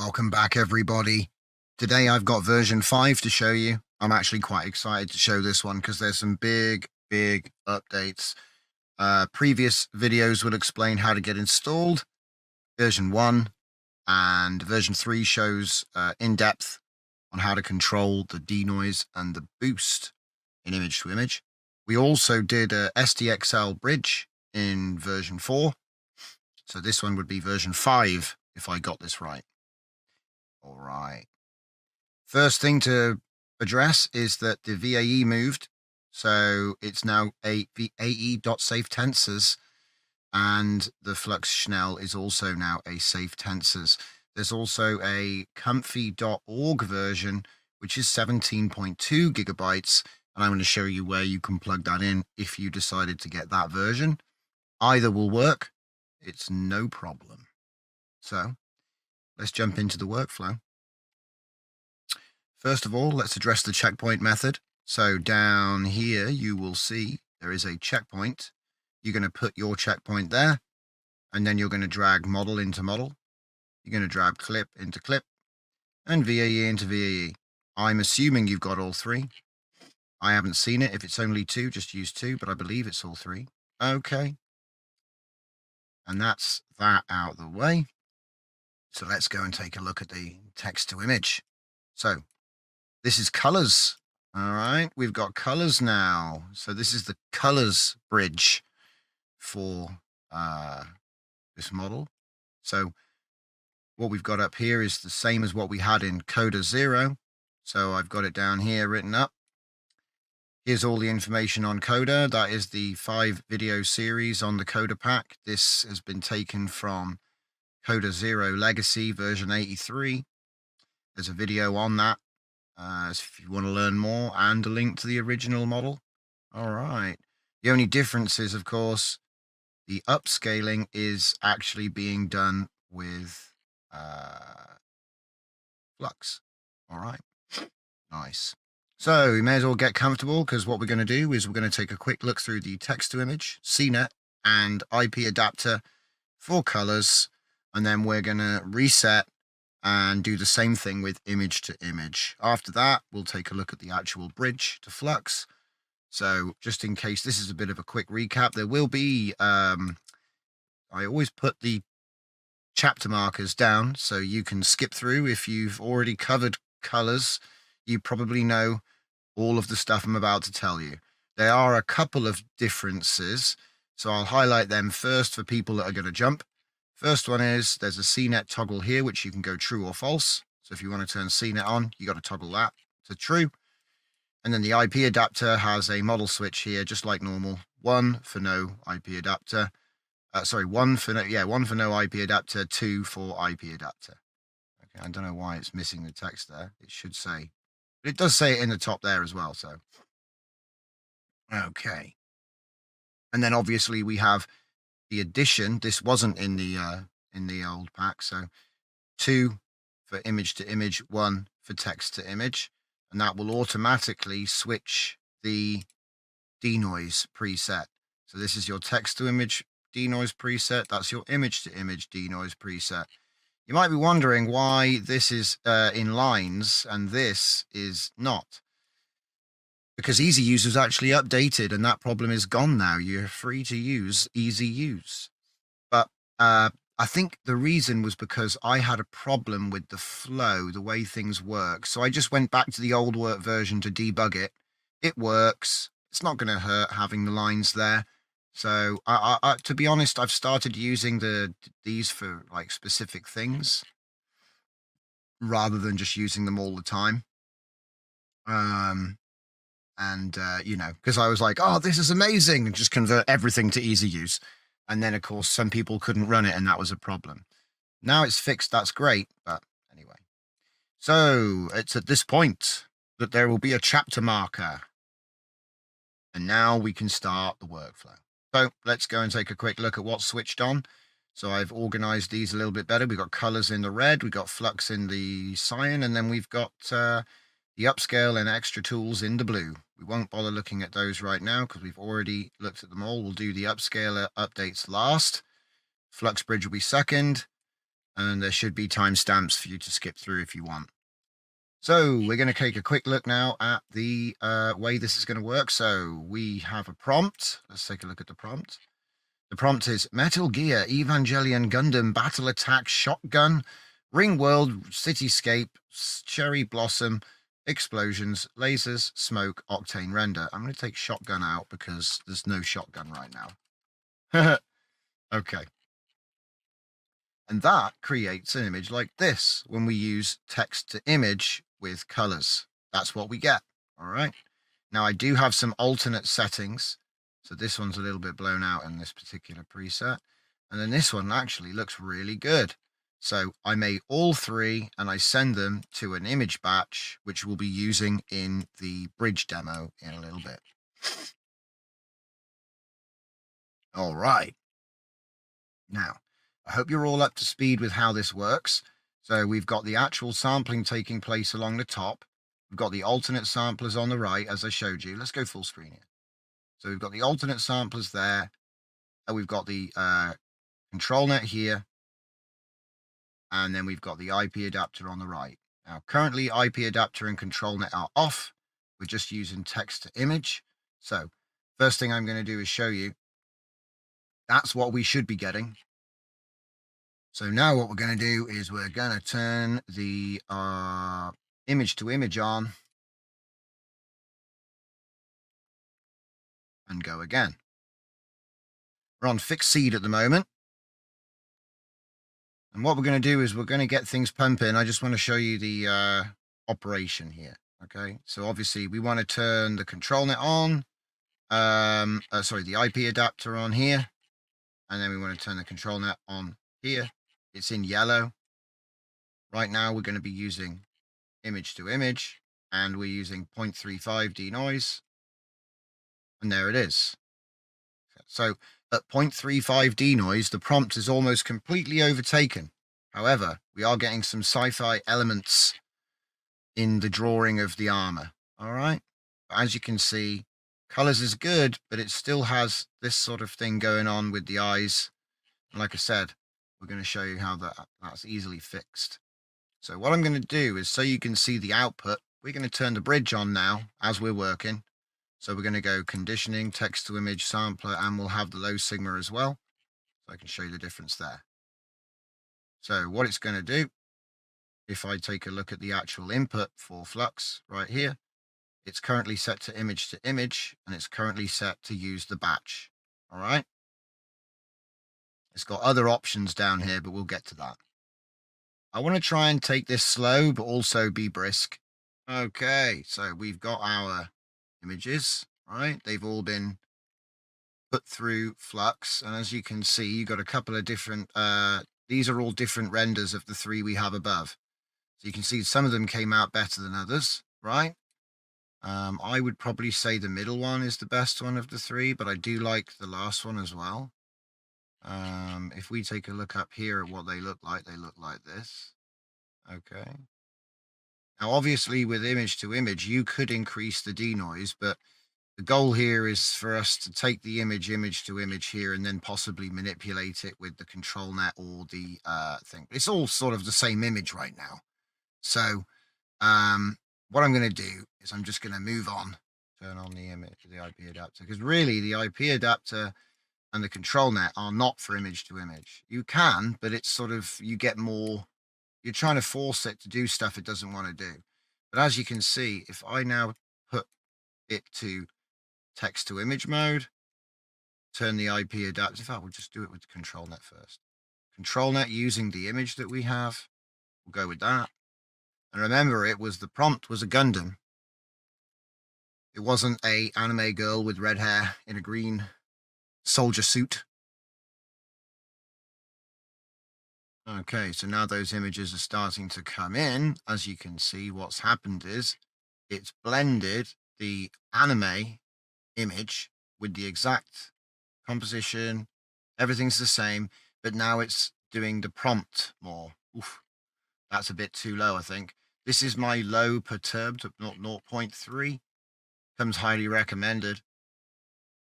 Welcome back, everybody. Today I've got version 5 to show you. I'm actually quite excited to show this one because there's some big updates. Previous videos will explain how to get installed. Version 1 and version 3 shows in depth on how to control the denoise and the boost in image to image. We also did a SDXL bridge in version 4. So this one would be version 5 if I got this right. All right. First thing to address is that the VAE moved. So it's now a VAE.safe tensors, and the Flux Schnell is also now a safe tensors. There's also a comfy.org version, which is 17.2 gigabytes. And I'm going to show you where you can plug that in if you decided to get that version. Either will work. It's no problem. So let's jump into the workflow. First of all, let's address the checkpoint method. So down here, you will see there is a checkpoint. You're going to put your checkpoint there, and then you're going to drag model into model. You're going to drag clip into clip, and VAE into VAE. I'm assuming you've got all three. I haven't seen it. If it's only two, just use two, but I believe it's all three. Okay. And that's that out of the way. So let's go and take a look at the text to image. So this is colors. All right, we've got colors now. So this is the colors bridge for this model. So what we've got up here is the same as what we had in Koda 0. So I've got it down here written up. Here's all the information on Koda. That is the 5 video series on the Koda pack. This has been taken from Koda 0 Legacy version 83. There's a video on that if you want to learn more, and a link to the original model. All right. The only difference is, of course, the upscaling is actually being done with Flux. All right. Nice. So we may as well get comfortable, because what we're going to do is we're going to take a quick look through the text to image, CNET, and IP adapter for colors, and then we're going to reset and do the same thing with image to image. After that, we'll take a look at the actual bridge to Flux. So just in case this is a bit of a quick recap, there will be, I always put the chapter markers down so you can skip through. If you've already covered colors, you probably know all of the stuff I'm about to tell you. There are a couple of differences, so I'll highlight them first for people that are going to jump. First one is there's a CNET toggle here, which you can go true or false. So if you want to turn CNET on, you got to toggle that to true. And then the IP adapter has a model switch here, just like normal. One for no IP adapter. One for no IP adapter, 2 for IP adapter. Okay, I don't know why it's missing the text there. It should say, but it does say it in the top there as well. So, okay. And then obviously we have the addition. This wasn't in the old pack. So 2 for image to image, 1 for text to image, and that will automatically switch the denoise preset. So this is your text to image denoise preset. That's your image to image denoise preset. You might be wondering why this is in lines and this is not. Because Easy Use was actually updated, and that problem is gone now. You're free to use Easy Use. But I think the reason was because I had a problem with the flow, the way things work. So I just went back to the old work version to debug it. It works. It's not going to hurt having the lines there. So to be honest, I've started using these for like specific things rather than just using them all the time. You know, because I was like, oh, this is amazing, and just convert everything to Easy Use. And then, of course, some people couldn't run it, and that was a problem. Now it's fixed. That's great. But anyway, so it's at this point that there will be a chapter marker. And now we can start the workflow. So let's go and take a quick look at what's switched on. So I've organized these a little bit better. We've got colors in the red, we've got flux in the cyan, and then we've got the upscale and extra tools in the blue. We won't bother looking at those right now because we've already looked at them all. We'll do the upscaler updates last. Flux Bridge will be second. And there should be timestamps for you to skip through if you want. So we're going to take a quick look now at the way this is going to work. So we have a prompt. Let's take a look at the prompt. The prompt is Metal Gear Evangelion Gundam Battle Attack Shotgun Ring World Cityscape Cherry Blossom Explosions Lasers Smoke Octane Render. I'm going to take shotgun out because there's no shotgun right now. Okay. And that creates an image like this when we use text to image with colors. That's what we get. All right. Now I do have some alternate settings. So this one's a little bit blown out in this particular preset. And then this one actually looks really good. So I made all three and I send them to an image batch, which we'll be using in the bridge demo in a little bit. All right. Now, I hope you're all up to speed with how this works. So we've got the actual sampling taking place along the top. We've got the alternate samplers on the right, as I showed you. Let's go full screen here. So we've got the alternate samplers there. And we've got the control net here. And then we've got the IP adapter on the right. Now, currently IP adapter and control net are off. We're just using text to image. So first thing I'm going to do is show you. That's what we should be getting. So now what we're going to do is we're going to turn the image to image on and go again. We're on fixed seed at the moment. And what we're going to do is we're going to get things pumping. I just want to show you the operation here. Okay, so obviously we want to turn the control net on. The IP adapter on here. And then we want to turn the control net on here. It's in yellow. Right now we're going to be using image to image, and we're using 0.35 denoise. And there it is. So at 0.35 denoise, the prompt is almost completely overtaken. However, we are getting some sci-fi elements in the drawing of the armor. All right. As you can see, colors is good, but it still has this sort of thing going on with the eyes. And like I said, we're going to show you how that's easily fixed. So what I'm going to do is, so you can see the output, we're going to turn the bridge on now as we're working. So we're going to go conditioning, text to image, sampler, and we'll have the low sigma as well. So I can show you the difference there. So what it's going to do, if I take a look at the actual input for Flux right here, it's currently set to image, and it's currently set to use the batch. All right. It's got other options down here, but we'll get to that. I want to try and take this slow, but also be brisk. Okay, so we've got our images, right? They've all been put through Flux. And as you can see, you've got a couple of different, these are all different renders of the three we have above. So you can see some of them came out better than others, right? I would probably say the middle one is the best one of the three, but I do like the last one as well. If we take a look up here at what they look like this. Okay. Now, obviously, with image to image, you could increase the denoise, but the goal here is for us to take the image to image here and then possibly manipulate it with the control net or the thing. It's all sort of the same image right now. So what I'm going to do is I'm just going to move on, turn on the image, the IP adapter, because really the IP adapter and the control net are not for image to image. You can, but it's sort of, you get more, you're trying to force it to do stuff it doesn't want to do. But as you can see, if I now put it to text to image mode, turn the IP adapter, in fact, we'll just do it with control net first. Control net using the image that we have, we'll go with that. And remember, the prompt was a Gundam. It wasn't a anime girl with red hair in a green soldier suit. Okay, so now those images are starting to come in. As you can see, what's happened is it's blended the anime image with the exact composition. Everything's the same, but now it's doing the prompt more. Oof, that's a bit too low, I think. This is my low perturbed at 0.3. Comes highly recommended.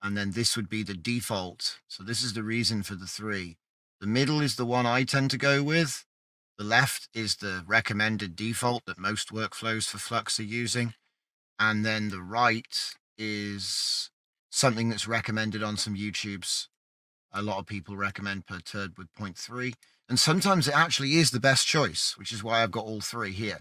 And then this would be the default. So this is the reason for the 3. The middle is the one I tend to go with. The left is the recommended default that most workflows for Flux are using. And then the right is something that's recommended on some YouTubes. A lot of people recommend per turd with 0.3. And sometimes it actually is the best choice, which is why I've got all three here.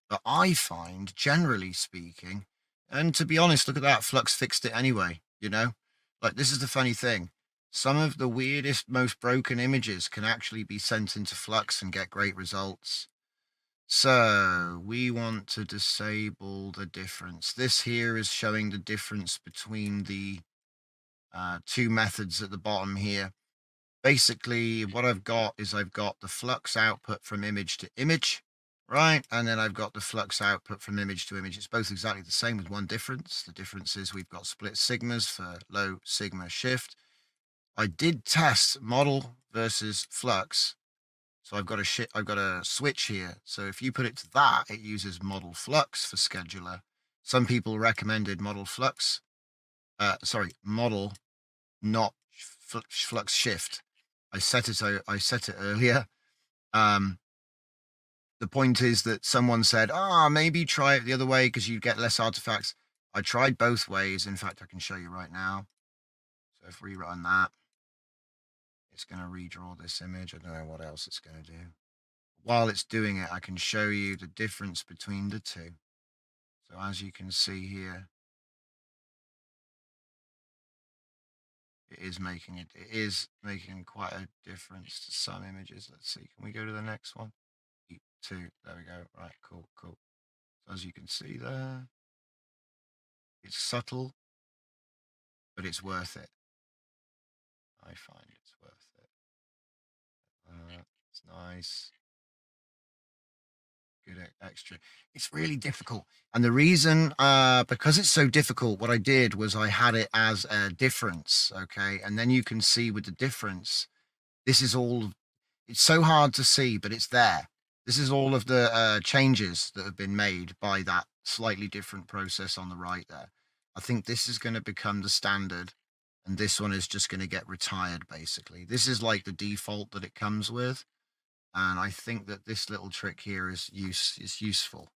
But I find, generally speaking, and to be honest, look at that, Flux fixed it anyway, you know? Like, this is the funny thing. Some of the weirdest, most broken images can actually be sent into Flux and get great results. So we want to disable the difference. This here is showing the difference between the two methods at the bottom here. Basically, what I've got is I've got the flux output from image to image, right? And then I've got the flux output from image to image. It's both exactly the same with one difference. The difference is we've got split sigmas for low sigma shift. I did test model versus flux. So I've got a switch here. So if you put it to that, it uses model flux for scheduler. Some people recommended model flux. Model, not flux shift. I set it earlier. The point is that someone said, maybe try it the other way because you get less artifacts. I tried both ways. In fact, I can show you right now. So if we run that, it's going to redraw this image. I don't know what else it's going to do. While it's doing it, I can show you the difference between the two. So as you can see here, it is making quite a difference to some images. Let's see. Can we go to the next one? 2. There we go. Right. Cool. So as you can see there, it's subtle, but it's worth it. I find it's worth it. It's nice. Good extra. It's really difficult. And the reason, because it's so difficult, what I did was I had it as a difference. Okay. And then you can see with the difference, this is all, it's so hard to see, but it's there. This is all of the changes that have been made by that slightly different process on the right there. I think this is going to become the standard, and this one is just going to get retired, basically. This is like the default that it comes with, and I think that this little trick here is useful.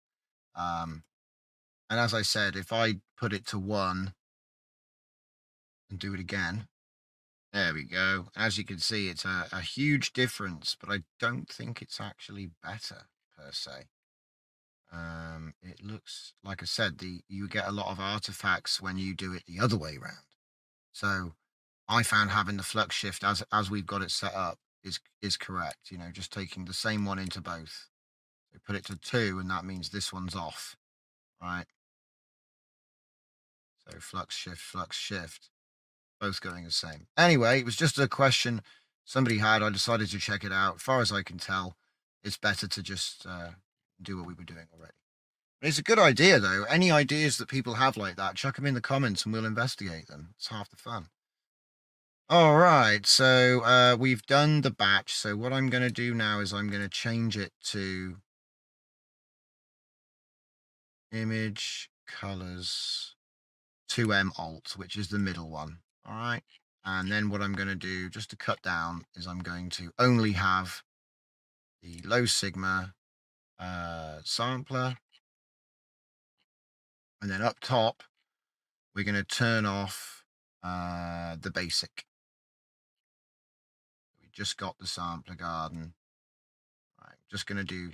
And as I said, if I put it to 1 and do it again, there we go. As you can see, it's a huge difference, but I don't think it's actually better per se. It looks, like I said, you get a lot of artifacts when you do it the other way around. So I found having the flux shift as we've got it set up is correct. You know, just taking the same one into both. So put it to 2, and that means this one's off, right? So flux shift, both going the same. Anyway, it was just a question somebody had. I decided to check it out. As far as I can tell, it's better to just do what we were doing already. It's a good idea, though. Any ideas that people have like that, chuck them in the comments and we'll investigate them. It's half the fun. All right, so we've done the batch. So what I'm going to do now is I'm going to change it to image colors 2M alt, which is the middle one. All right. And then what I'm going to do, just to cut down, is I'm going to only have the low sigma sampler. And then up top, we're going to turn off the basic. We just got the sampler garden. Right, just going to do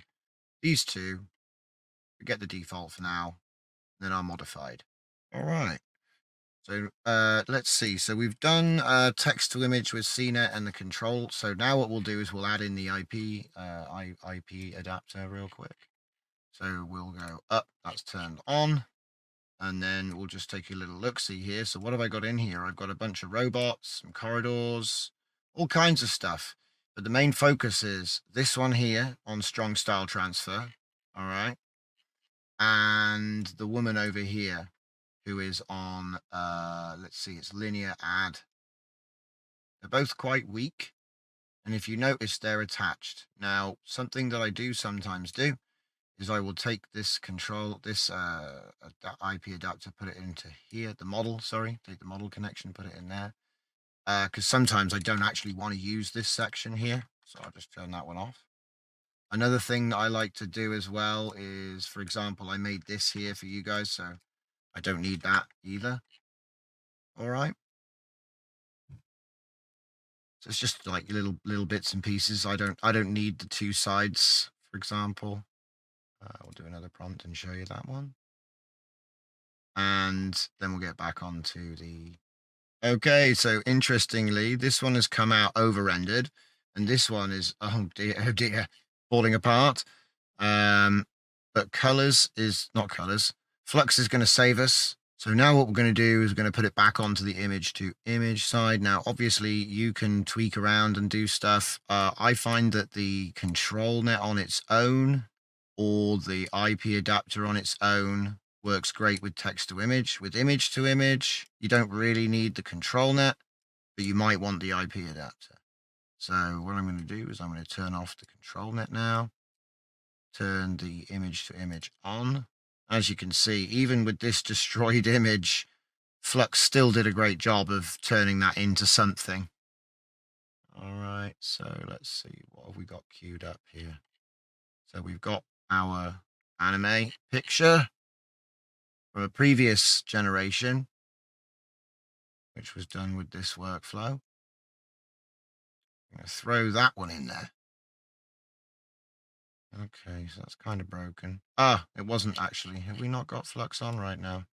these two. Forget the default for now. Then our modified. All right. So let's see. So we've done text to image with CNET and the control. So now what we'll do is we'll add in the IP adapter real quick. So we'll go up. That's turned on. And then we'll just take a little look-see here. So what have I got in here? I've got a bunch of robots, some corridors, all kinds of stuff. But the main focus is this one here on strong style transfer. All right. And the woman over here who is on, let's see, it's linear add. They're both quite weak. And if you notice, they're attached. Now, something that I do sometimes do is I will take this IP adapter, put it into here, the model, take the model connection, put it in there. Because sometimes I don't actually want to use this section here. So I'll just turn that one off. Another thing that I like to do as well is, for example, I made this here for you guys, so I don't need that either. All right. So it's just like little bits and pieces. I don't need the two sides, for example. We'll do another prompt and show you that one. And then we'll get back onto the... Okay, so interestingly, this one has come out over-rendered, and this one is, oh dear, falling apart. But colors is not colors. Flux is going to save us. So now what we're going to do is we're going to put it back onto the image to image side. Now, obviously, you can tweak around and do stuff. I find that the controlnet on its own or the IP adapter on its own works great with text to image. With image to image, you don't really need the controlnet, but you might want the IP adapter. So what I'm going to do is I'm going to turn off the controlnet now. Turn the image to image on. As you can see, even with this destroyed image, Flux still did a great job of turning that into something. All right, so let's see, what have we got queued up here? So we've got our anime picture from a previous generation, which was done with this workflow. I'm going to throw that one in there. Okay, so that's kind of broken. Ah, it wasn't actually. Have we not got Flux on right now?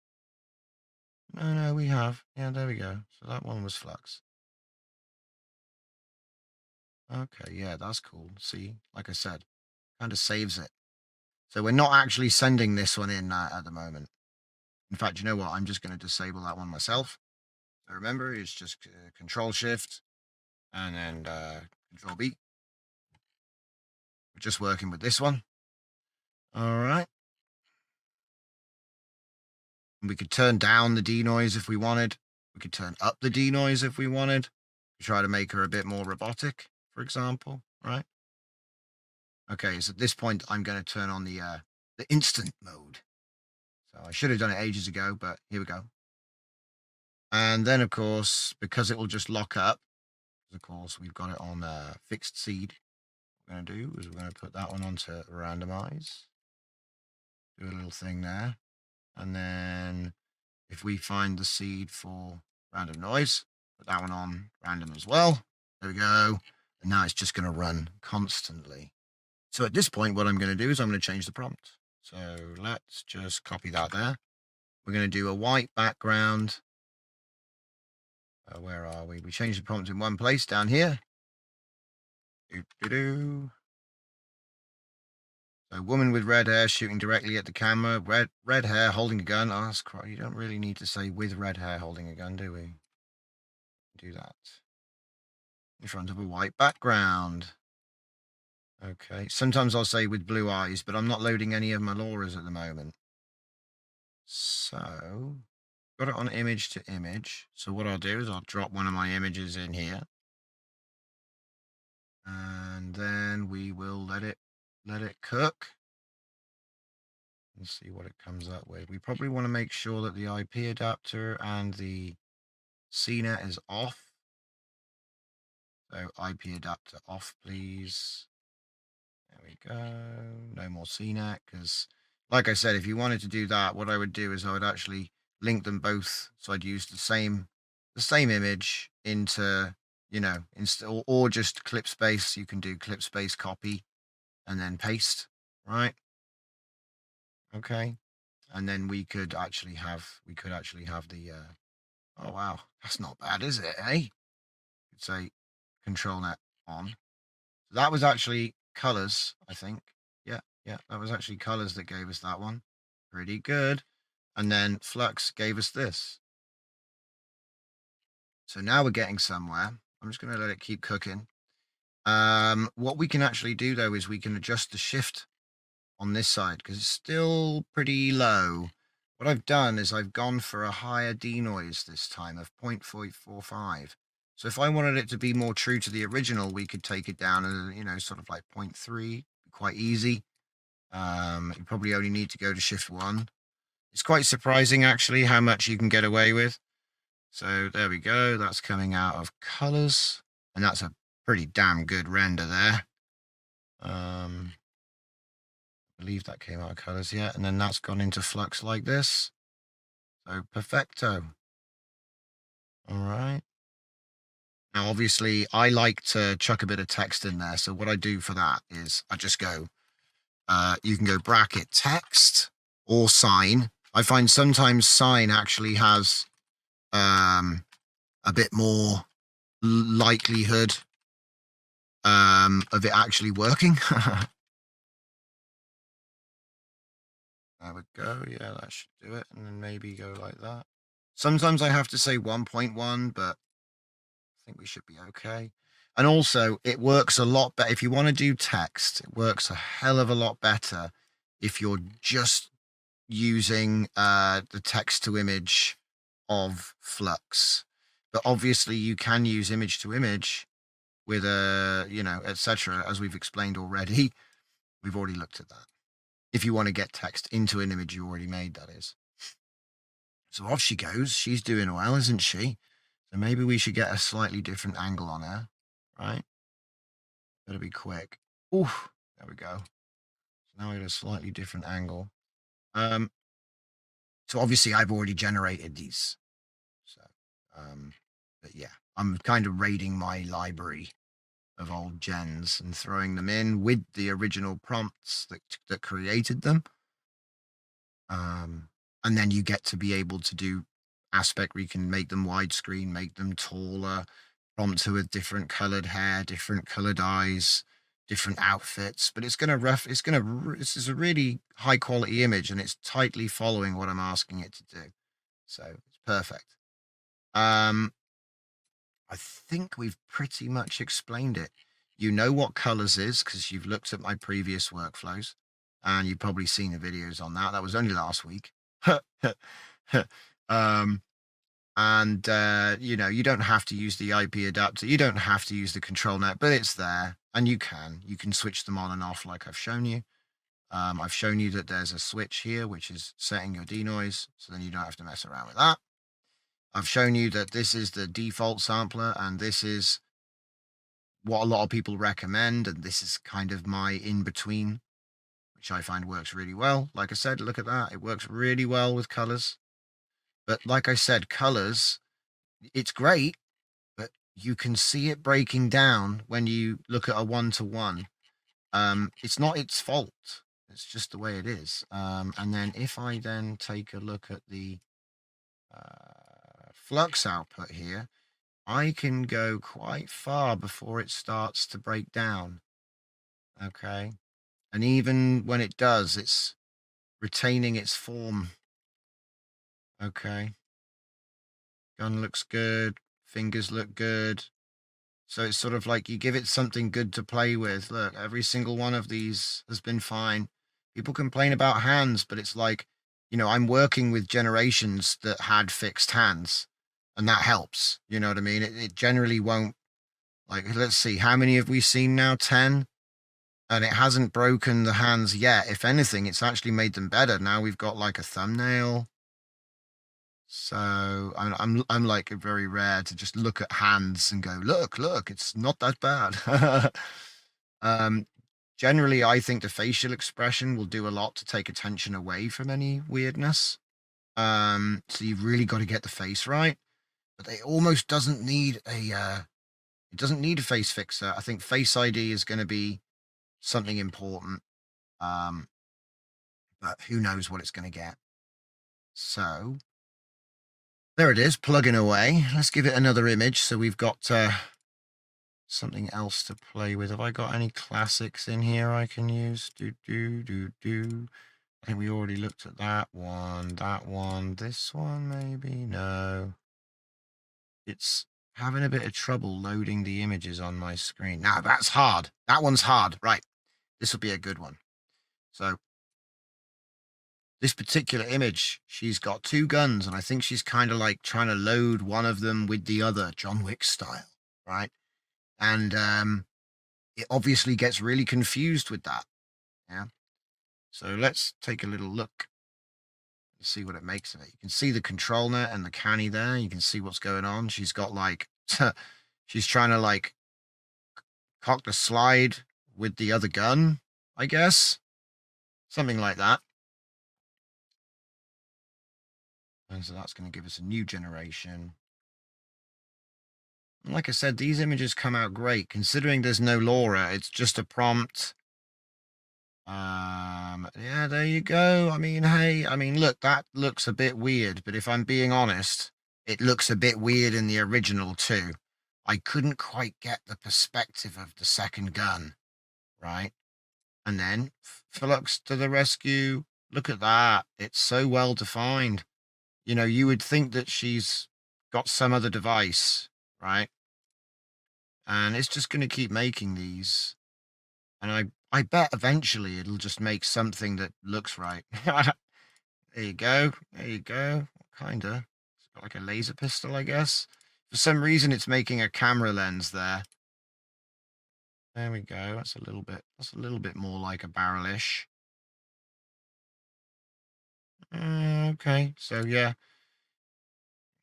No, we have. Yeah, there we go. So that one was Flux. Okay, yeah, that's cool. See, like I said, kind of saves it. So we're not actually sending this one in at the moment. In fact, you know what? I'm just going to disable that one myself. So remember, it's just Control-Shift and then Control-B. We're just working with this one. All right. We could turn down the denoise if we wanted. We could turn up the denoise if we wanted. Try to make her a bit more robotic, for example, right? Okay, so at this point, I'm going to turn on the instant mode. So I should have done it ages ago, but here we go. And then, of course, because it will just lock up, of course, we've got it on fixed seed. What we're going to do is we're going to put that one onto randomize. Do a little thing there. And then if we find the seed for random noise, put that one on random as well. There we go. And now it's just going to run constantly. So at this point, what I'm going to do is I'm going to change the prompt. So let's just copy that there. We're going to do a white background. Where are we? We changed the prompt in one place down here. So woman with red hair shooting directly at the camera. Red hair holding a gun. Oh, that's you don't really need to say with red hair holding a gun, do we? Do that. In front of a white background. Okay. Sometimes I'll say with blue eyes, but I'm not loading any of my Loras at the moment. So got it on image to image. So what I'll do is I'll drop one of my images in here. And then we will let it cook and see what it comes up with. We probably want to make sure that the IP adapter and the CNET is off. So IP adapter off, please. There we go. No more CNET, because like I said, if you wanted to do that, what I would do is I would actually link them both. So I'd use the same image into, you know, or just clip space. You can do clip space copy and then paste, right? Okay. And then we could actually have the oh wow, that's not bad, is it, eh? Could say controlnet on. So that was actually colors, I think. Yeah, that was actually colors that gave us that one. Pretty good. And then Flux gave us this. So now we're getting somewhere. I'm just going to let it keep cooking. What we can actually do, though, is we can adjust the shift on this side because it's still pretty low. What I've done is I've gone for a higher denoise this time of 0.445. So if I wanted it to be more true to the original, we could take it down and, you know, sort of like 0.3, quite easy. You probably only need to go to shift 1. It's quite surprising, actually, how much you can get away with. So there we go. That's coming out of colors. And that's a pretty damn good render there. believe that came out of Kolors, yeah. And then that's gone into Flux like this. So perfecto. All right. Now, obviously, I like to chuck a bit of text in there. So what I do for that is I just go, you can go bracket text or sign. I find sometimes sign actually has a bit more likelihood of it actually working. There we go. Yeah, that should do it. And then maybe go like that. Sometimes I have to say 1.1, but I think we should be okay. And also, it works a lot better. If you want to do text, it works a hell of a lot better if you're just using the text to image of Flux. But obviously, you can use image to image with a, etc. As we've explained already. We've already looked at that. If you want to get text into an image you already made, that is. So off she goes. She's doing well, isn't she? So maybe we should get a slightly different angle on her, right? Better be quick. Oof, there we go. So now we have a slightly different angle. So obviously I've already generated these. So, but yeah, I'm kind of raiding my library of old gens and throwing them in with the original prompts that created them. And then you get to be able to do aspect where you can make them widescreen, make them taller, prompt her with different colored hair, different colored eyes, different outfits. But this is a really high quality image and it's tightly following what I'm asking it to do. So it's perfect. I think we've pretty much explained it. You know what colors is because you've looked at my previous workflows and you've probably seen the videos on that. That was only last week. You don't have to use the IP adapter. You don't have to use the controlnet, but it's there and you can switch them on and off like I've shown you. I've shown you that there's a switch here, which is setting your denoise. So then you don't have to mess around with that. I've shown you that this is the default sampler and this is what a lot of people recommend. And this is kind of my in-between, which I find works really well. Like I said, look at that. It works really well with colors. But like I said, colors, it's great, but you can see it breaking down when you look at a one-to-one. It's not its fault. It's just the way it is. And then if I then take a look at the flux output here, I can go quite far before it starts to break down. Okay. And even when it does, it's retaining its form. Okay. Gun looks good. Fingers look good. So it's sort of like you give it something good to play with. Look, every single one of these has been fine. People complain about hands, but it's like, I'm working with generations that had fixed hands, and that helps. You know what I mean? It generally won't. Like, let's see, how many have we seen now? 10? And it hasn't broken the hands yet. If anything, it's actually made them better. Now we've got like a thumbnail. So I'm like very rare to just look at hands and go, look, it's not that bad. Generally, I think the facial expression will do a lot to take attention away from any weirdness. So you've really got to get the face right, but it almost doesn't need a face fixer. I think Face ID is going to be something important. But who knows what it's going to get. So there it is, plugging away. Let's give it another image. So we've got something else to play with. Have I got any classics in here I can use? I think we already looked at that one, this one maybe? No. It's having a bit of trouble loading the images on my screen. Now, that's hard. That one's hard. Right. This will be a good one. So this particular image, she's got two guns, and I think she's kind of like trying to load one of them with the other, John Wick style, right? And it obviously gets really confused with that. Yeah. So let's take a little look and see what it makes of it. You can see the controlnet and the canny there. You can see what's going on. She's got like, she's trying to like cock the slide with the other gun, I guess. something like that. And so that's going to give us a new generation. And like I said, these images come out great. Considering there's no Lora, it's just a prompt. Yeah, there you go. I mean, hey, look, that looks a bit weird, but if I'm being honest, it looks a bit weird in the original too. I couldn't quite get the perspective of the second gun, right? And then Flux to the rescue. Look at that. It's so well defined. You know, you would think that she's got some other device, right? And it's just going to keep making these. And I bet eventually it'll just make something that looks right. There you go. There you go. Kinda. It's got like a laser pistol, I guess. For some reason, it's making a camera lens there. There we go. That's a little bit more like a barrel-ish. Okay. So yeah.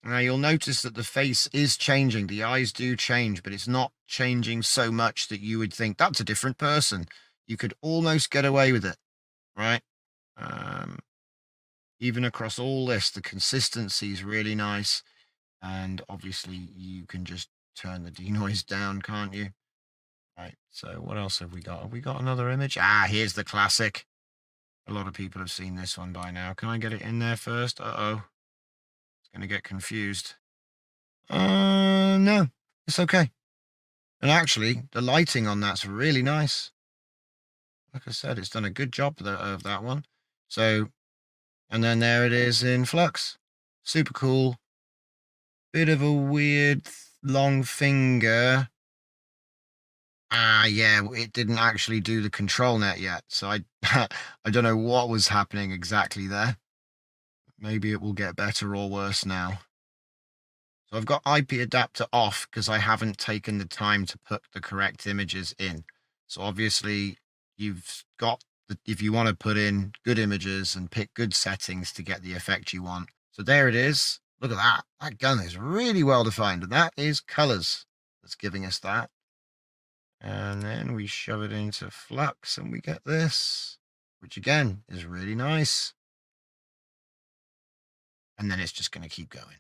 Now you'll notice that the face is changing. The eyes do change, but it's not changing so much that you would think that's a different person. You could almost get away with it, right? Even across all this, the consistency is really nice. And obviously you can just turn the denoise down, can't you? Right. So what else have we got? Have we got another image? Ah, here's the classic. A lot of people have seen this one by now. Can I get it in there first? Uh-oh. It's going to get confused. No, it's okay. And actually, the lighting on that's really nice. Like I said, it's done a good job of that one. So, and then there it is in Flux. Super cool. Bit of a weird long finger. Ah, yeah, it didn't actually do the control net yet. So I I don't know what was happening exactly there. Maybe it will get better or worse now. So I've got IP adapter off because I haven't taken the time to put the correct images in. So obviously you've got if you want to put in good images and pick good settings to get the effect you want. So there it is. Look at that. That gun is really well defined. And that is Kolors that's giving us that. And then we shove it into Flux and we get this, which again is really nice. And then it's just going to keep going.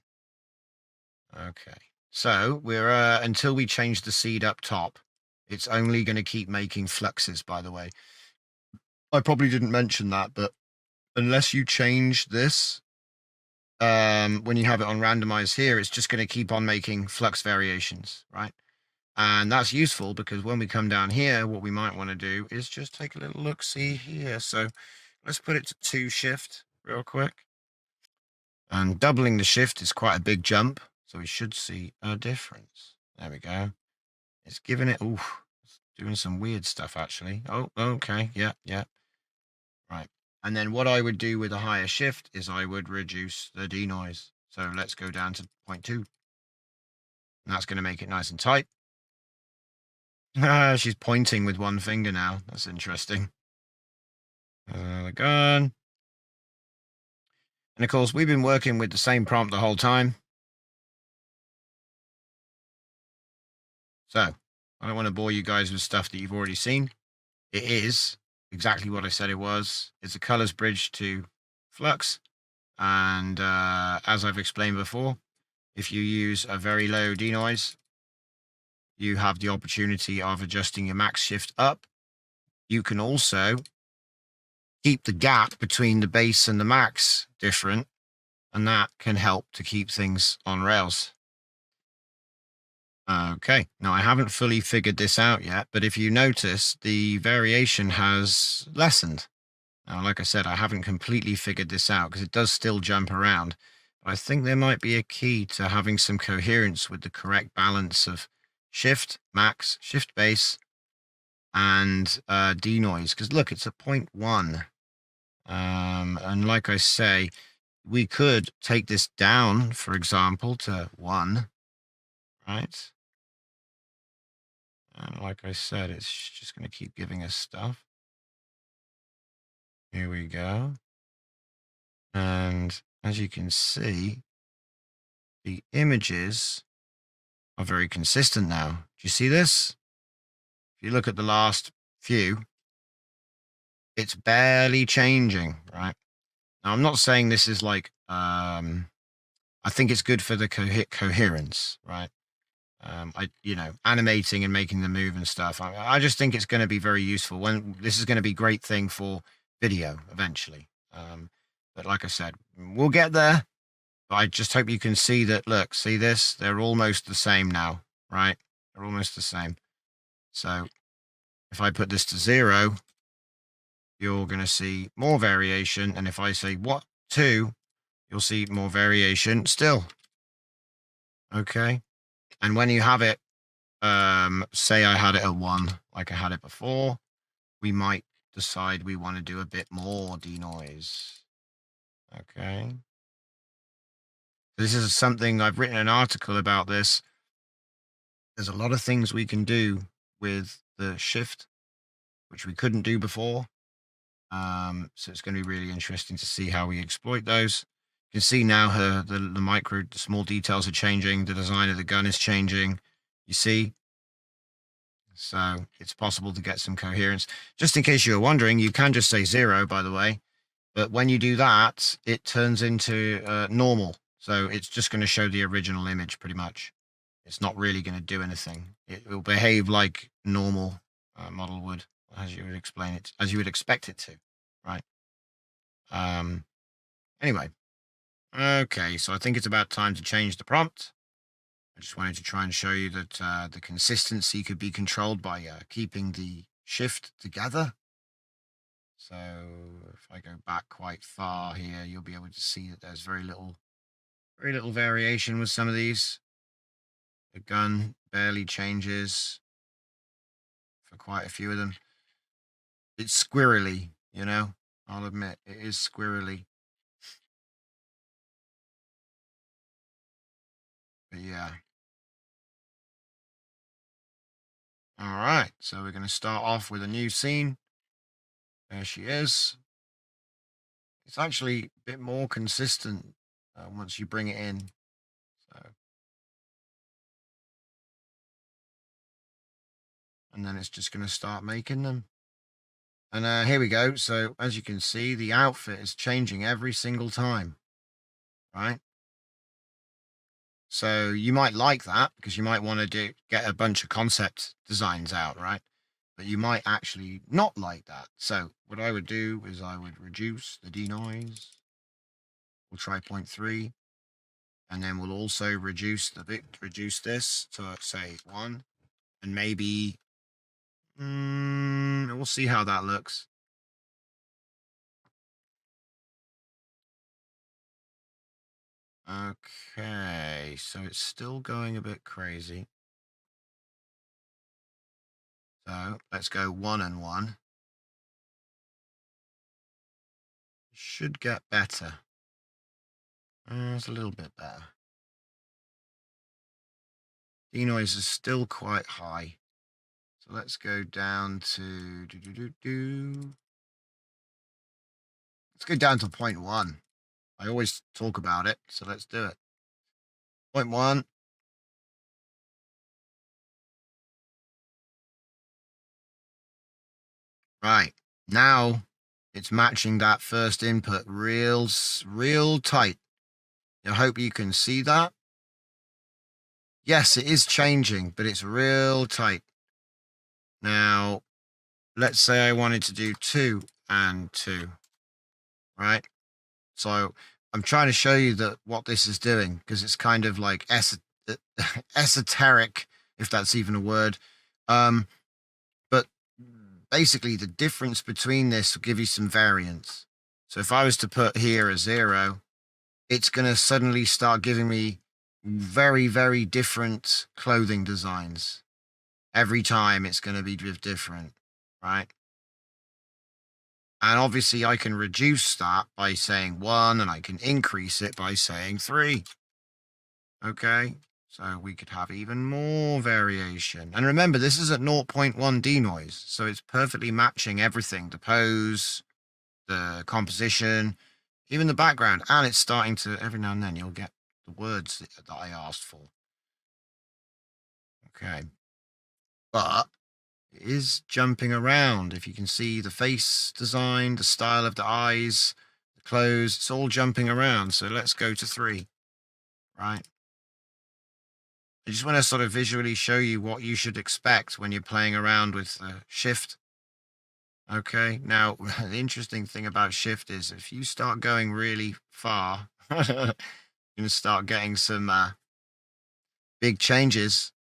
Okay. So we're, until we change the seed up top, it's only going to keep making fluxes, by the way. I probably didn't mention that, but unless you change this, when you have it on randomize here, it's just going to keep on making flux variations, right? And that's useful because when we come down here, what we might want to do is just take a little look, see here. So let's put it to 2 shift real quick. And doubling the shift is quite a big jump. So we should see a difference. There we go. It's giving it, it's doing some weird stuff actually. Oh, okay. Yeah. Right. And then what I would do with a higher shift is I would reduce the denoise. So let's go down to 0.2. And that's going to make it nice and tight. She's pointing with one finger now. That's interesting. The gun. And of course, we've been working with the same prompt the whole time. So I don't want to bore you guys with stuff that you've already seen. It is exactly what I said it was. It's a Kolors bridge to Flux. And as I've explained before, if you use a very low denoise, you have the opportunity of adjusting your max shift up. You can also keep the gap between the base and the max different, and that can help to keep things on rails. Okay, now I haven't fully figured this out yet, but if you notice, the variation has lessened. Now, like I said, I haven't completely figured this out because it does still jump around. But I think there might be a key to having some coherence with the correct balance of shift, max, shift base, and denoise. Because look, it's a 0.1. And like I say, we could take this down, for example, to 1, right? And like I said, it's just going to keep giving us stuff. Here we go. And as you can see, the images are very consistent now. Do you see this? If you look at the last few, it's barely changing, right? Now, I'm not saying this is like, I think it's good for the coherence, right? Animating and making the move and stuff. I just think it's going to be very useful. When this is going to be a great thing for video eventually. But like I said, we'll get there. But I just hope you can see that. Look, see this? They're almost the same now, right? They're almost the same. So if I put this to 0, you're going to see more variation. And if I say 2, you'll see more variation still. Okay. And when you have it, say I had it at 1, like I had it before, we might decide we want to do a bit more denoise. Okay. This is something I've written an article about this. There's a lot of things we can do with the shift, which we couldn't do before. So it's going to be really interesting to see how we exploit those. You can see now the small details are changing. The design of the gun is changing. You see? So it's possible to get some coherence. Just in case you were wondering, you can just say 0, by the way. But when you do that, it turns into normal. So it's just going to show the original image pretty much. It's not really going to do anything. It will behave like normal model would, as you would explain it, as you would expect it to, right? Anyway, okay, so I think it's about time to change the prompt. I just wanted to try and show you that the consistency could be controlled by keeping the shift together. So if I go back quite far here, you'll be able to see that there's very little variation with some of these. The gun barely changes for quite a few of them. It's squirrely, I'll admit it is squirrely. But yeah. All right, so we're going to start off with a new scene. There she is. It's actually a bit more consistent once you bring it in. So, and then it's just going to start making them. And here we go. So as you can see, the outfit is changing every single time, right? So you might like that because you might want to get a bunch of concept designs out, right? But you might actually not like that. So what I would do is I would reduce the denoise. We'll try 0.3. And then we'll also reduce this to say 1. And maybe we'll see how that looks. Okay, so it's still going a bit crazy. So let's go 1 and 1. Should get better. It's a little bit better. Denoise is still quite high. So let's go down to Let's go down to 0.1. I always talk about it, so let's do it. 0.1. Right. Now it's matching that first input real tight. I hope you can see that. Yes, it is changing, but it's real tight. Now, let's say I wanted to do 2 and 2, right? So I'm trying to show you that what this is doing, because it's kind of like esoteric, if that's even a word. But basically the difference between this will give you some variance. So if I was to put here a 0, it's going to suddenly start giving me very, very different clothing designs. Every time it's going to be different, right? And obviously I can reduce that by saying 1, and I can increase it by saying 3. Okay, so we could have even more variation. And remember, this is at 0.1 denoise, so it's perfectly matching everything, the pose, the composition, even the background. And it's starting to, every now and then, you'll get the words that I asked for. Okay. But It is jumping around. If you can see the face design, the style of the eyes, the clothes, it's all jumping around. So let's go to 3, right? I just want to sort of visually show you what you should expect when you're playing around with the shift. Okay, now the interesting thing about shift is if you start going really far, you're going to start getting some big changes.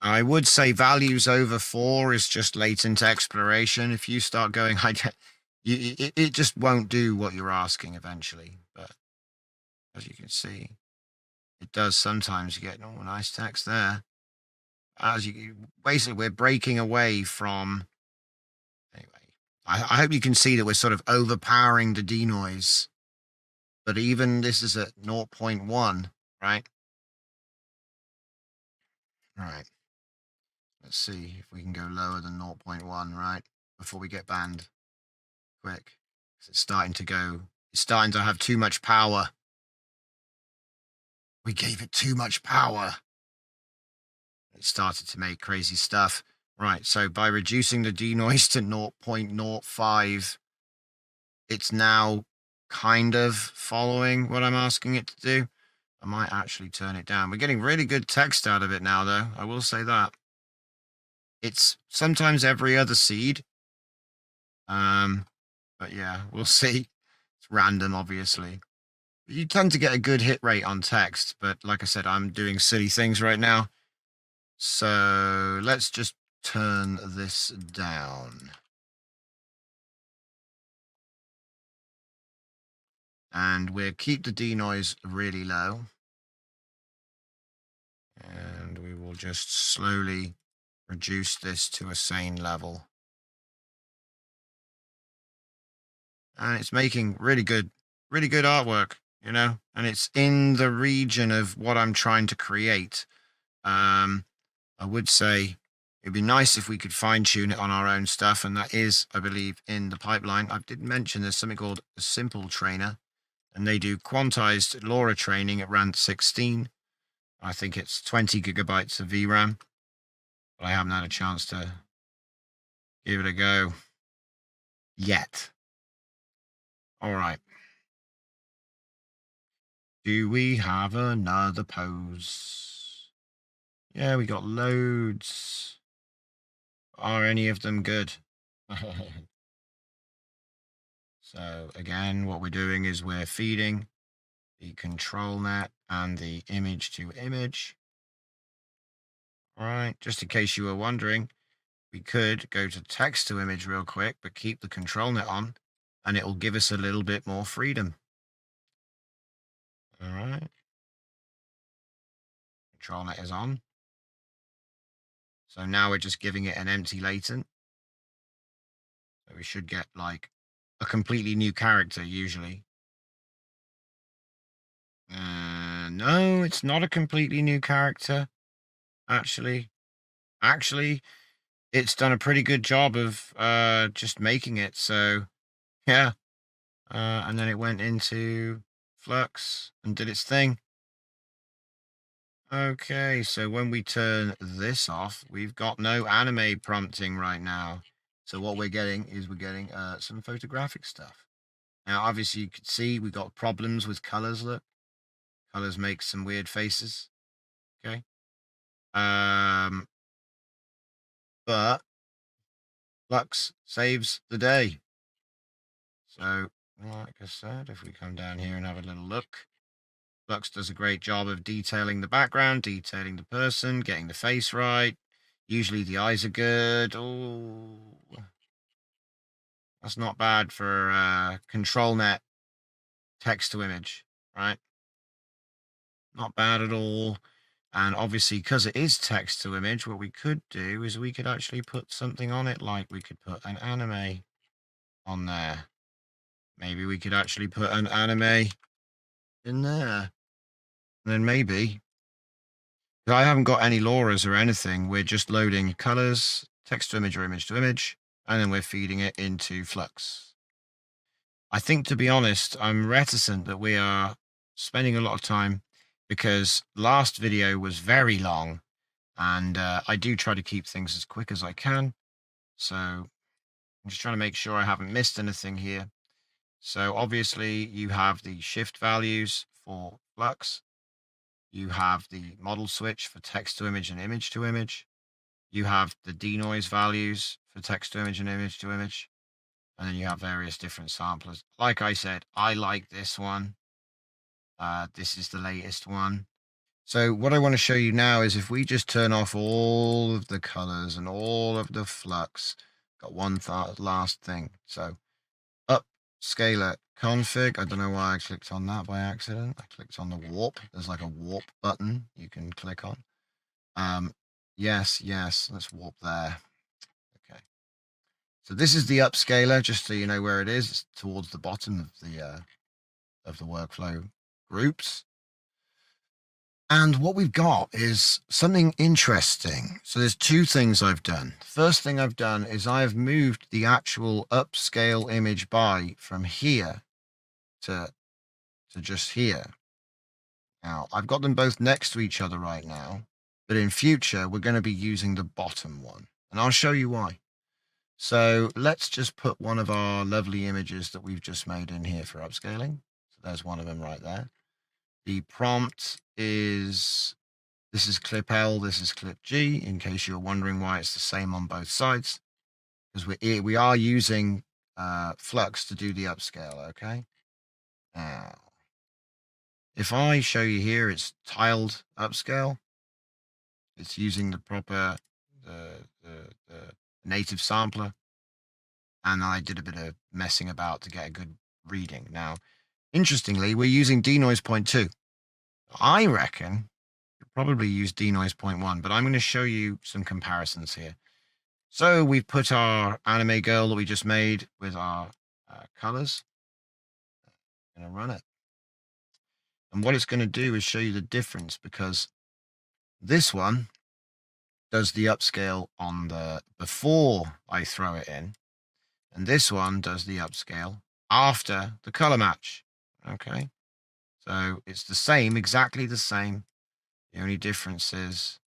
I would say values over 4 is just latent exploration. If you start going, it just won't do what you're asking eventually. But as you can see, it does sometimes get nice text there. Basically, we're breaking away from. Anyway, I hope you can see that we're sort of overpowering the denoise. But even this is at 0.1, right? Right. Let's see if we can go lower than 0.1, right? Before we get banned. Quick. It's starting to have too much power. We gave it too much power. It started to make crazy stuff. Right, so by reducing the denoise to 0.05, it's now kind of following what I'm asking it to do. I might actually turn it down. We're getting really good text out of it now, though. I will say that. It's sometimes every other seed. But yeah, we'll see. It's random, obviously. You tend to get a good hit rate on text, but like I said, I'm doing silly things right now. So let's just turn this down. And we'll keep the denoise really low. And we will just slowly reduce this to a sane level. And it's making really good artwork, you know, and it's in the region of what I'm trying to create. I would say it'd be nice if we could fine tune it on our own stuff. And that is, I believe, in the pipeline. I did mention there's something called a Simple Trainer, and they do quantized LoRa training at RAND 16. I think it's 20 gigabytes of VRAM, but I haven't had a chance to give it a go yet. All right. Do we have another pose? Yeah, we got loads. Are any of them good? So again, what we're doing is we're feeding the control net and the image to image. All right, just in case you were wondering, we could go to text to image real quick, but keep the control net on, and it will give us a little bit more freedom. All right. Control net is on. So now we're just giving it an empty latent. So we should get like a completely new character usually. No, it's not a completely new character. Actually, it's done a pretty good job of just making it. So yeah. And then it went into Flux and did its thing. Okay, so when we turn this off, we've got no anime prompting right now. So what we're getting is some photographic stuff. Now, obviously, you can see we got problems with colors. Look, colors make some weird faces. Okay. But Flux saves the day. So, like I said, if we come down here and have a little look, Flux does a great job of detailing the background, detailing the person, getting the face right. Usually the eyes are good. Oh, that's not bad for control net text to image, right? Not bad at all. And obviously, because it is text to image, what we could do is we could actually put something on it, like we could put an anime on there. Maybe we could actually put an anime in there. And then maybe, I haven't got any LoRa's or anything. We're just loading colors, text to image or image to image, and then we're feeding it into Flux. I think, to be honest, I'm reticent that we are spending a lot of time because last video was very long And I do try to keep things as quick as I can. So I'm just trying to make sure I haven't missed anything here. So obviously you have the shift values for Flux. You have the model switch for text to image and image to image. You have the denoise values for text to image and image to image. And then you have various different samplers. Like I said, I like this one. This is the latest one. So what I want to show you now is if we just turn off all of the colors and all of the flux, got one last thing. So upscaler config. I don't know why I clicked on that by accident. I clicked on the warp. There's like a warp button you can click on. Yes, let's warp there. Okay. So this is the upscaler, just so you know where it is. It's towards the bottom of the workflow groups. And what we've got is something interesting. So there's two things I've done. The first thing I've done is I've moved the actual upscale image by from here to just here. Now, I've got them both next to each other right now, but in future, we're going to be using the bottom one. And I'll show you why. So let's just put one of our lovely images that we've just made in here for upscaling. So there's one of them right there. The prompt is, this is clip L, this is clip G, in case you're wondering why it's the same on both sides, because we are using Flux to do the upscale, okay? Now, if I show you here, it's tiled upscale. It's using the proper, the native sampler. And I did a bit of messing about to get a good reading. Now, interestingly, we're using denoise 0.2. I reckon you'll probably use denoise 0.1, but I'm going to show you some comparisons here. So we've put our anime girl that we just made with our colors. I'm going to run it. And what it's going to do is show you the difference, because this one does the upscale on the before I throw it in, and this one does the upscale after the color match. Okay, so it's the same, exactly the same. The only difference is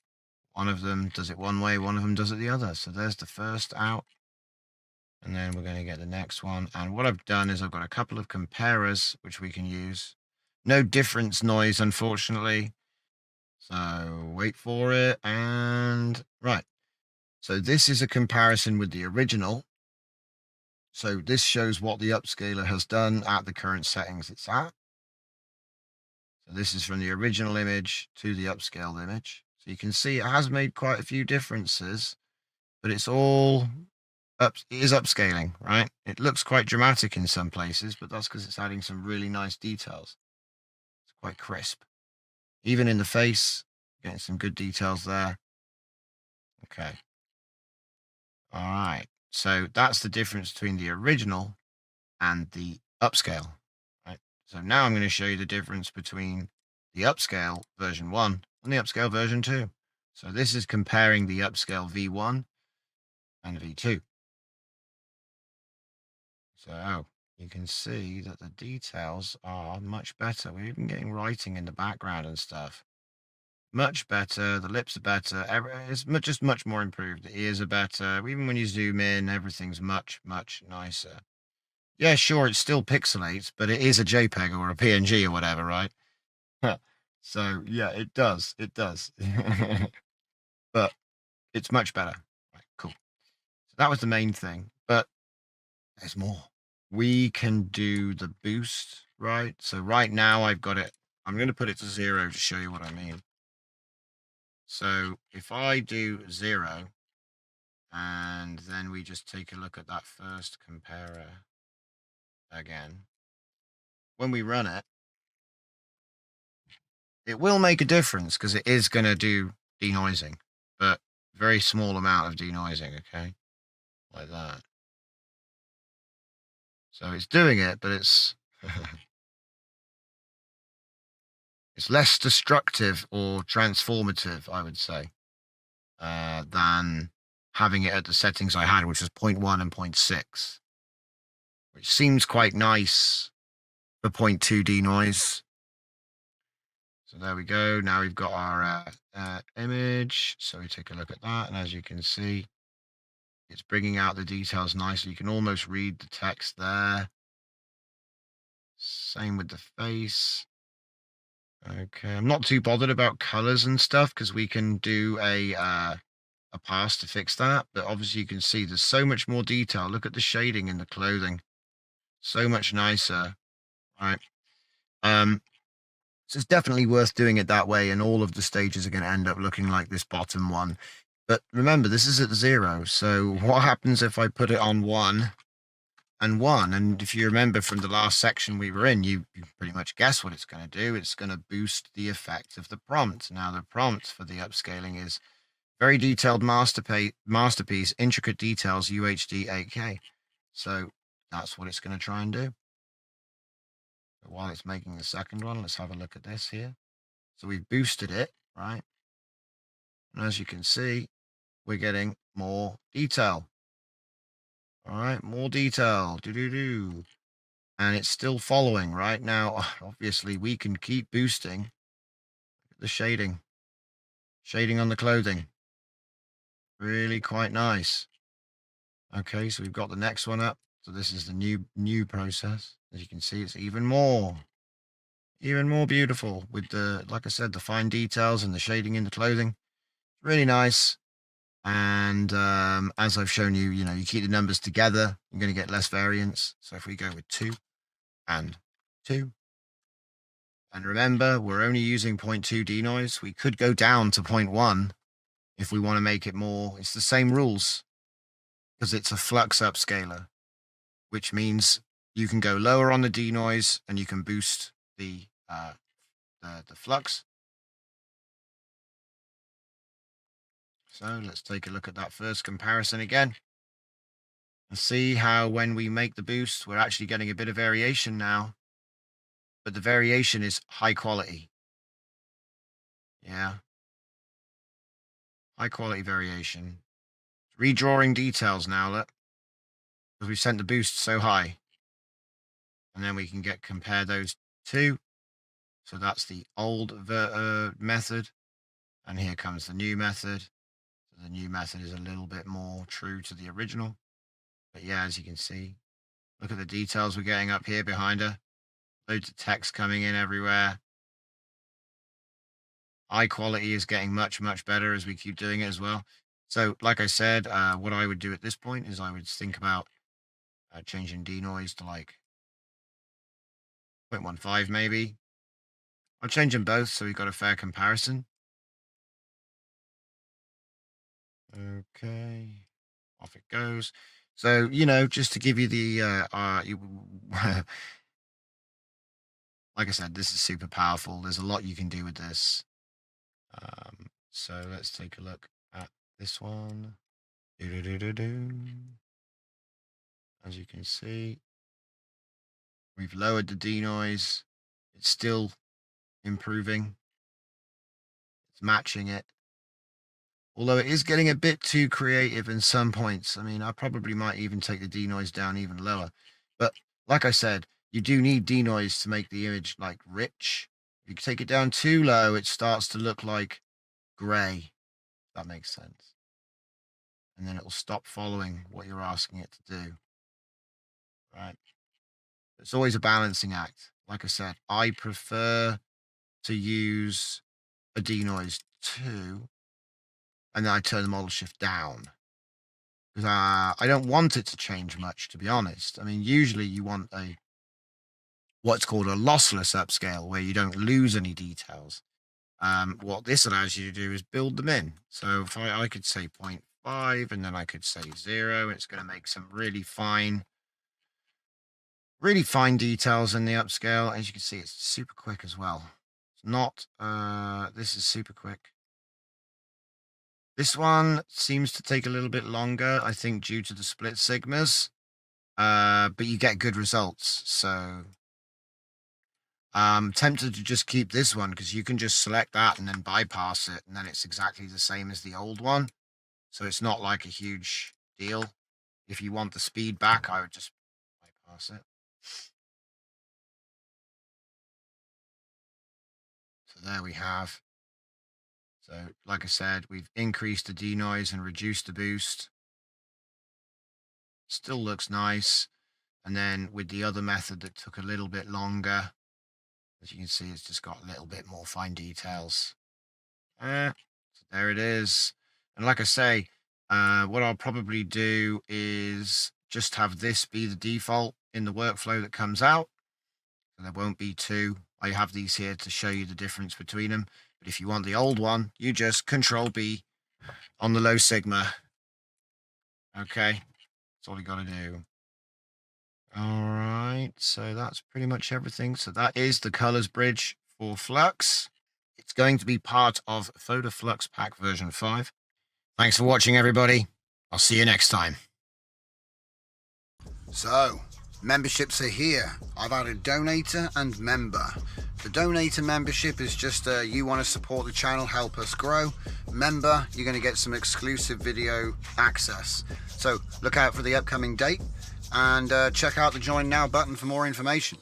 one of them does it one way, one of them does it the other. So there's the first out, and then we're going to get the next one. And what I've done is I've got a couple of comparers which we can use. No difference noise, unfortunately. So wait for it. And right. So this is a comparison with the original. So this shows what the upscaler has done at the current settings it's at. So this is from the original image to the upscaled image. So you can see it has made quite a few differences, but it's all it is upscaling, right? It looks quite dramatic in some places, but that's because it's adding some really nice details. It's quite crisp. Even in the face, getting some good details there. Okay. All right. So that's the difference between the original and the upscale, right? So now I'm going to show you the difference between the upscale version 1 and the upscale version 2. So this is comparing the upscale V1 and V2. So you can see that the details are much better. We're even getting writing in the background and stuff. Much better. The lips are better. It's just much more improved. The ears are better. Even when you zoom in, everything's much, much nicer. Yeah, sure, it still pixelates, but it is a JPEG or a PNG or whatever, right? So, yeah, it does. It does. But it's much better. Right, cool. So that was the main thing, but there's more. We can do the boost, right? So right now I've got it. I'm going to put it to 0 to show you what I mean. So if I do 0, and then we just take a look at that first comparer again, when we run it, it will make a difference because it is going to do denoising, but very small amount of denoising, okay? Like that. So it's doing it, but it's it's less destructive or transformative, I would say, than having it at the settings I had, which was 0.1 and 0.6, which seems quite nice for 0.2 denoise. So there we go. Now we've got our image. So we take a look at that. And as you can see, it's bringing out the details nicely. You can almost read the text there. Same with the face. Okay, I'm not too bothered about colors and stuff because we can do a pass to fix that. But obviously you can see there's so much more detail. Look at the shading in the clothing. So much nicer, right? So it's definitely worth doing it that way, and all of the stages are going to end up looking like this bottom one. But remember, this is at 0. So what happens if I put it on 1 and 1? And if you remember from the last section we were in, you pretty much guess what it's going to do. It's going to boost the effect of the prompt. Now, the prompt for the upscaling is very detailed masterpiece, intricate details, UHD 8K. So that's what it's going to try and do. But while it's making the second one, let's have a look at this here. So we've boosted it, right? And as you can see, we're getting more detail. All right, more detail. And it's still following right now. Obviously, we can keep boosting the shading on the clothing. Really quite nice. Okay, so we've got the next one up. So this is the new process. As you can see, it's even more beautiful with the, like I said, the fine details and the shading in the clothing. Really nice. And as I've shown you, you keep the numbers together, you're going to get less variance. So if we go with 2 and 2, and remember, we're only using 0.2 denoise. We could go down to 0.1 if we want to make it more. It's the same rules because it's a flux upscaler, which means you can go lower on the denoise and you can boost the flux. So let's take a look at that first comparison again. And see how when we make the boost, we're actually getting a bit of variation now. But the variation is high quality. Yeah. High quality variation. Redrawing details now, look. Because we sent the boost so high. And then we can compare those two. So that's the old method. And here comes the new method. So the new method is a little bit more true to the original. But yeah, as you can see, look at the details we're getting up here behind her. Loads of text coming in everywhere. High quality is getting much, much better as we keep doing it as well. So like I said, what I would do at this point is I would think about changing denoise to like 0.15 maybe. I'll change them both so we've got a fair comparison. Okay, off it goes. So, just to give you the, like I said, this is super powerful. There's a lot you can do with this. So let's take a look at this one. As you can see, we've lowered the denoise. It's still improving. It's matching it. Although it is getting a bit too creative in some points. I mean, I probably might even take the denoise down even lower. But like I said, you do need denoise to make the image like rich. If you take it down too low, it starts to look like gray. If that makes sense. And then it will stop following what you're asking it to do. Right? It's always a balancing act. Like I said, I prefer to use a denoise 2, and then I turn the model shift down. Because I don't want it to change much, to be honest. I mean, usually you want what's called a lossless upscale, where you don't lose any details. What this allows you to do is build them in. So if I could say 0.5, and then I could say 0, it's going to make some really fine details in the upscale. As you can see, it's super quick as well. It's not, this is super quick. This one seems to take a little bit longer, I think, due to the split sigmas, but you get good results. So I'm tempted to just keep this one because you can just select that and then bypass it, and then it's exactly the same as the old one. So it's not like a huge deal. If you want the speed back, I would just bypass it. So there we have. So like I said, we've increased the denoise and reduced the boost. Still looks nice. And then with the other method that took a little bit longer, as you can see, it's just got a little bit more fine details. So there it is. And like I say, what I'll probably do is just have this be the default in the workflow that comes out. So there won't be two. I have these here to show you the difference between them. But if you want the old one, you just Control B on the low sigma. Okay, that's all you got to do. All right, so that's pretty much everything. So that is the Colors bridge for Flux. It's going to be part of Foda Flux Pack version 5. Thanks for watching, everybody. I'll see you next time. So, memberships are here. I've added donator and member. The donator membership is just you want to support the channel, help us grow. Member, you're going to get some exclusive video access. So look out for the upcoming date and check out the join now button for more information.